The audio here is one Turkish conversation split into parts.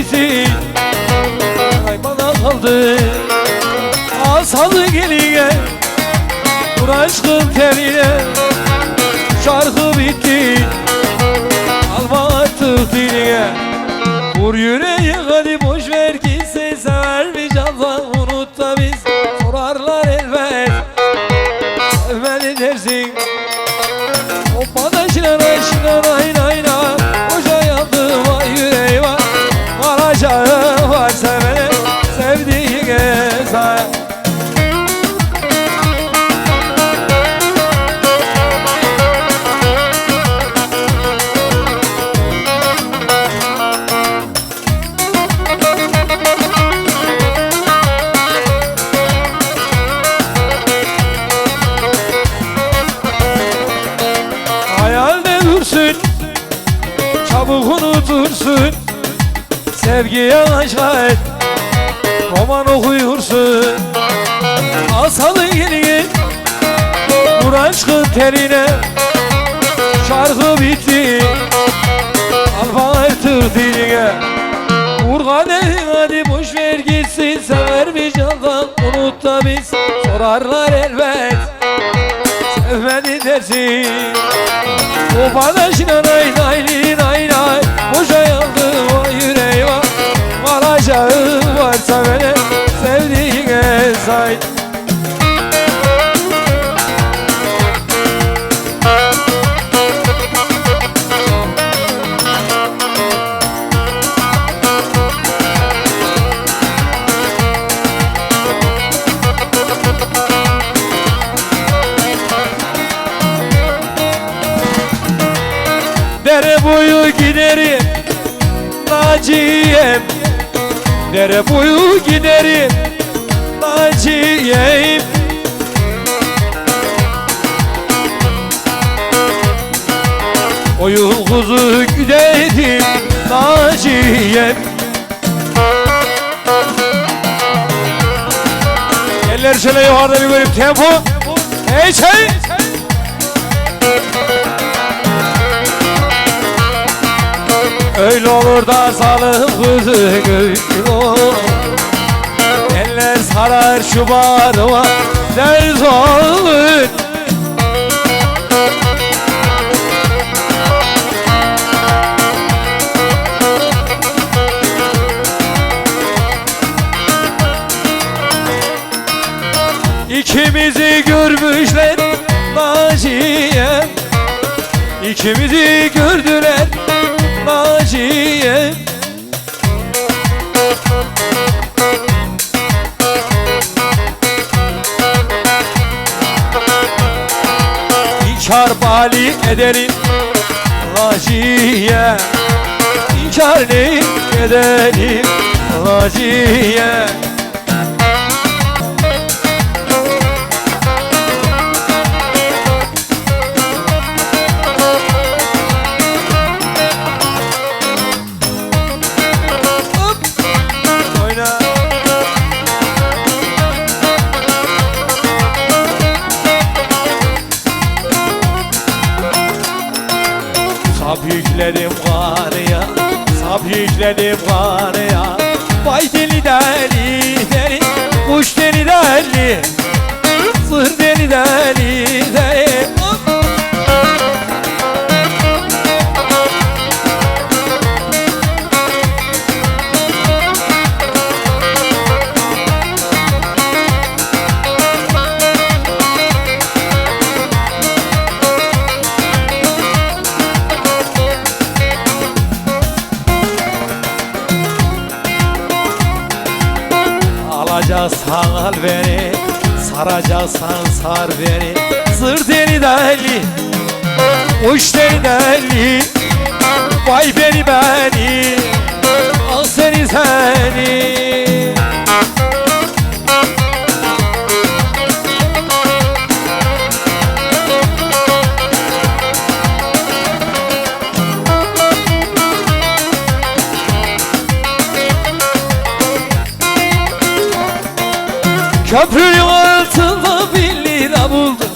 bizi kaybana kaldı. Asalı geline vur aşkın teline, şarkı bitti alma artık diline. Vur yüreği hadi boş ver gitsin, sever bir candan unut da biz sorarlar elbet sevmedi dersin. Hoppa da şinana şinana inayna boşa yandı vay yüreği var, varacağı var sevene sevdiğine say. Çabuk unutursun, sevgiye aşka et, roman okuyursun. Asalı gelin vur aşkın terine, şarkı bitti alma artık diline. Vur kadehin hadi boş ver gitsin, sever bir candan unut da biz sorarlar elbet sevmedi dersin. O bana şinanay nay nay nay boşa yandı o yüreği var, varacağı varsa beni sevdiğine say. Dere boyu giderim Naciye'm, dere boyu giderim Naciye'm. Oyun kuzu giderim Naciye'm. Eller şöyle yukarıda bir görüp tempo. Hey hey. Öyle olur da salım kızı gülüyor, eller sarar şu bağrıma dert olur. İkimizi görmüşler Naciye, ikimizi gördüler Naciye. İnkar bali ederim Naciye, İnkar ne ederim Naciye. Sap yükledim karıya, sap yükledim karıya. Vay deli deli deli, kuş deli deli, sır deli deli deli. Alacaksan al beni, saracaksan sar beni. Sır deli deli, kuş deli deli, vay beni beni, al seni seni. Köprünün altında 1 lira buldum,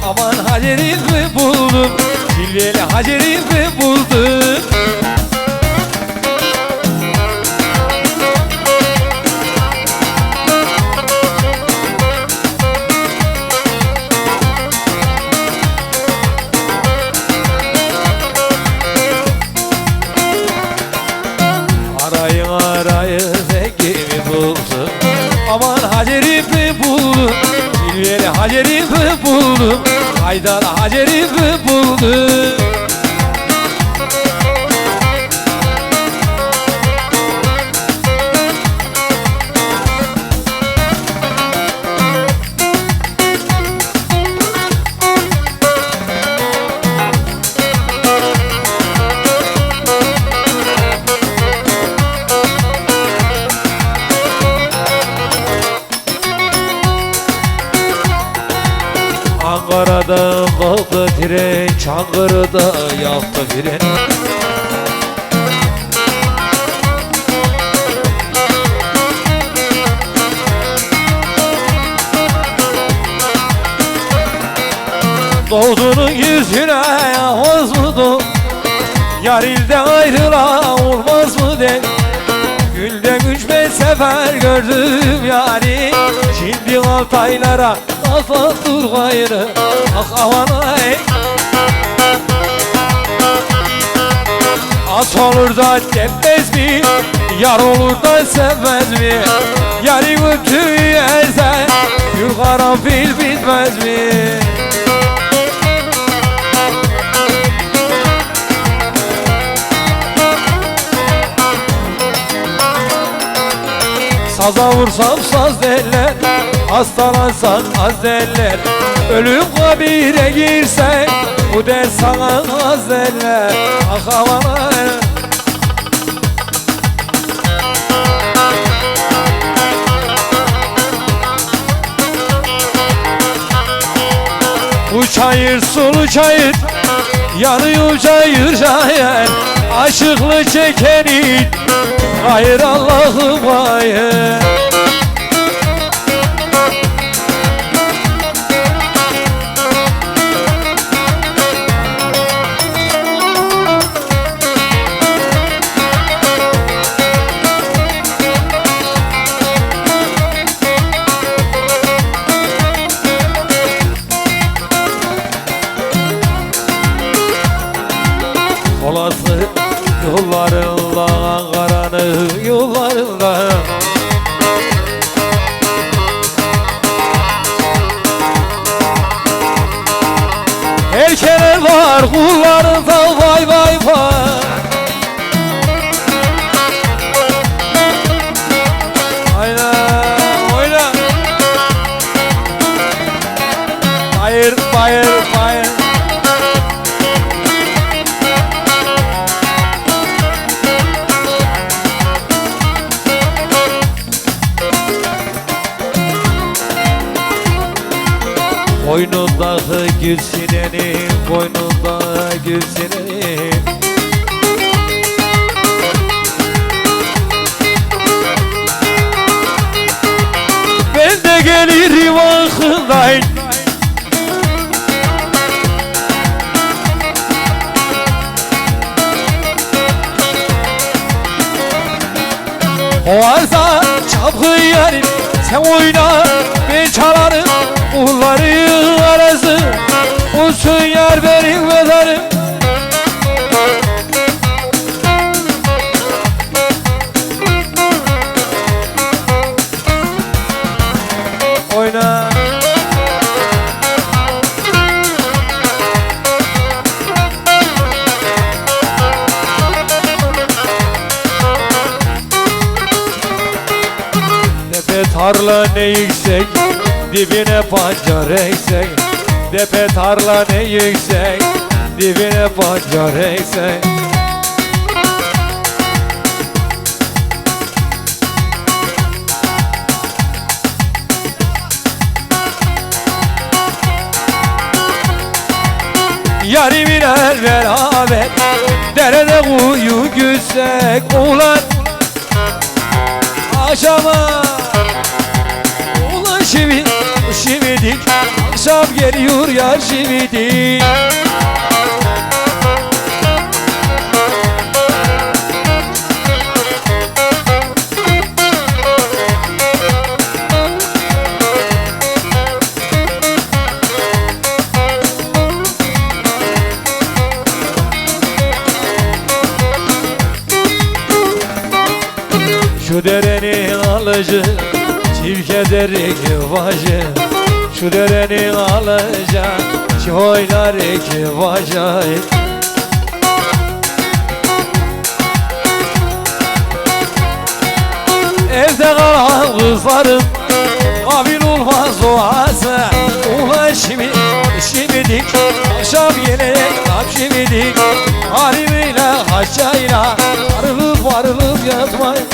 aman hacerimi buldum, Cilveli hacerimi buldum. Ulviyeli Hacer'imi buldum, Haydar Hacer'imi buldum. Ankara'da kalktı tren, Çankırı'da yaktı fren. Doğduğunun yüzüne yağmaz mı doğ? Yar ilde ayrıla olmaz mı de? Gülden 3-5 sefer gördüm yari. Şimdi Altaylara kafa dur gayrı. Ah aman ay. At olur da tepmez mi? Yar olur da sevmez mi? Yari öptüğü yerse gül karanfil bitmez mi? Saza vursam saz derler, hastalansan az derler. Ölüm kabire girsen bu ders sana az derler. Ah aman. Bu çayır sulu çayır, yanıyor çayır çayır. Aşıklı çekenin hayır Allah'ım hayır. Olası yollarında, Ankara'nın yollarında. Erkeler var kullarında, vay vay vay. Aynen oyna. Bayır bayır bayır. Boynundaki gül sinenin, boynundaki gül sinenin. Ben de gelirim aklımdan. O varsa çapkın yarim, sen oyna ben çalarım. Kulların arası olsun yar benim mezarım. Oyna. Tepe tarla ne yüksek, dibine pancar eksek. Tepe tarla ne yüksek, dibine pancar eksek. Yarimin el beraber derede kuyu gütsek. Ulan akşama ulan şimidik akşam geliyor yar şimidik. Şu derenin alıcı, çirke derik yuvacı. Şu derenin alacak Şu oynar iki acayip. Evde kalan kızlarım kabil olmaz oası. Ulan şimdidik akşam yine akşamidik. Halimine haşayla varılıp yatmayın.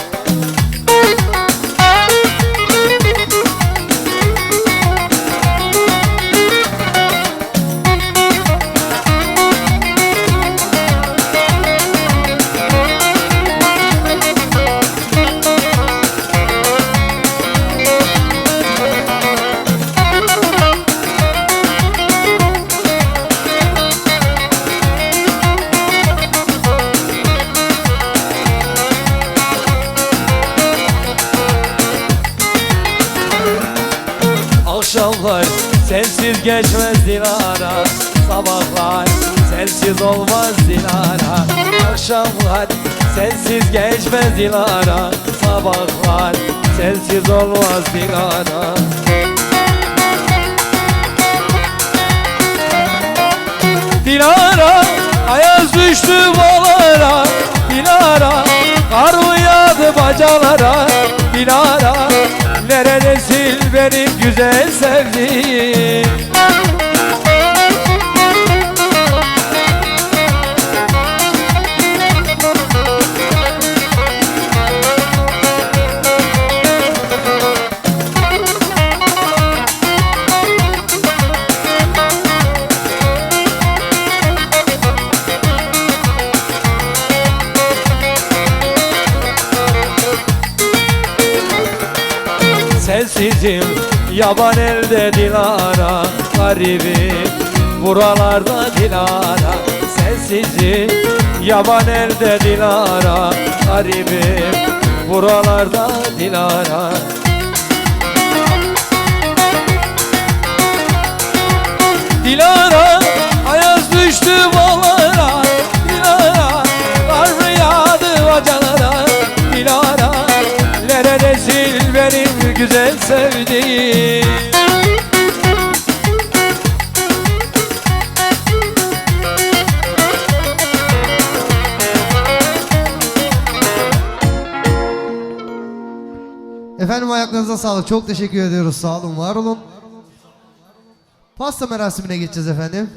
Akşamlar sensiz geçmez Dilara, sabahlar sensiz olmaz Dilara. Akşamlar sensiz geçmez Dilara, sabahlar sensiz olmaz Dilara. Dilara, ayaz düştü bağlara, Dilara, kar yağdı bacalara, Dilara, neredesin benim güzel sevdiğim? Sensizim yaban elde Dilara, garibim buralarda Dilara. Sensizim yaban elde Dilara, garibim buralarda Dilara. Dilara, ayaz düştü bağlara, Dilara, kar yağdı bacalara, Dilara, neredesin benim güzel sevdiğim? Efendim ayaklarınıza sağlık. Çok teşekkür ediyoruz. Sağ olun, var olun. Pasta merasimine geçeceğiz efendim.